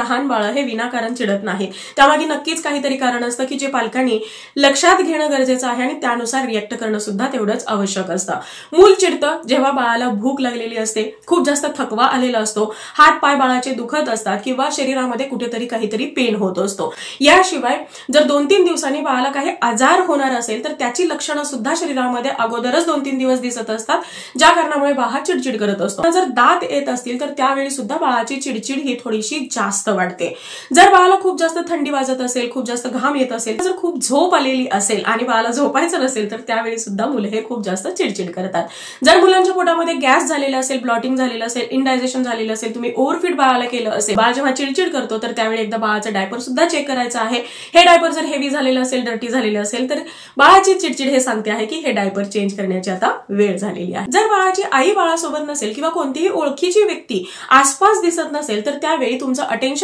लहान बाळ हे विनाकारण चिडत नाही, त्यामागे नक्कीच काहीतरी कारण असतं की जे पालकांनी लक्षात घेणं गरजेचं आहे आणि त्यानुसार रिएक्ट करणं सुद्धा तेवढंच आवश्यक असतं. मूल चिडतं जेव्हा बाळाला भूक लागलेली असते, खूप जास्त थकवा आलेला असतो, हात पाय बाळाचे दुखत असतात किंवा शरीरामध्ये कुठेतरी काहीतरी पेन होत असतो. याशिवाय जर 2-3 दिवसांनी बाळाला काही आजार होणार असेल तर त्याची लक्षणं सुद्धा शरीरामध्ये अगोदरच 2-3 दिवस दिसत असतात, ज्या कारणामुळे बाळ चिडचिड करत असतो. जर दात येत असतील तर त्यावेळी सुद्धा बाळाची चिडचिड ही थोडीशी जास्त वाढते. जर बाळाला खूप जास्त थंडी वाजत असेल, खूप जास्त घाम येत असेल, जर खूप झोप आलेली असेल आणि बाळाला झोपायचं नसेल तर त्यावेळी सुद्धा मुलं हे खूप जास्त चिडचिड करतात. जर मुलांच्या पोटामध्ये गॅस झालेला असेल, ब्लॉटिंग झालेलं असेल, इनडायजेशन झालेलं असेल, तुम्ही ओव्हरफीड बाळाला केलं असेल, बाळ जेव्हा चिडचिड करतो तर त्यावेळी एकदा बाळाचं डायपर सुद्धा चेक करायचं आहे. हे डायपर जर हेवी झालेलं असेल, डर्टी झालेलं असेल तर बाळाची चिडचिड हे सांगते आहे की हे डायपर चेंज करण्याची आता वेळ झालेली आहे. जर बाळाची आई बाळासोबत नसेल किंवा कोणतीही ओळखीची व्यक्ती आसपास दिसत नसेल तर त्यावेळी तुमचं अटेन्शन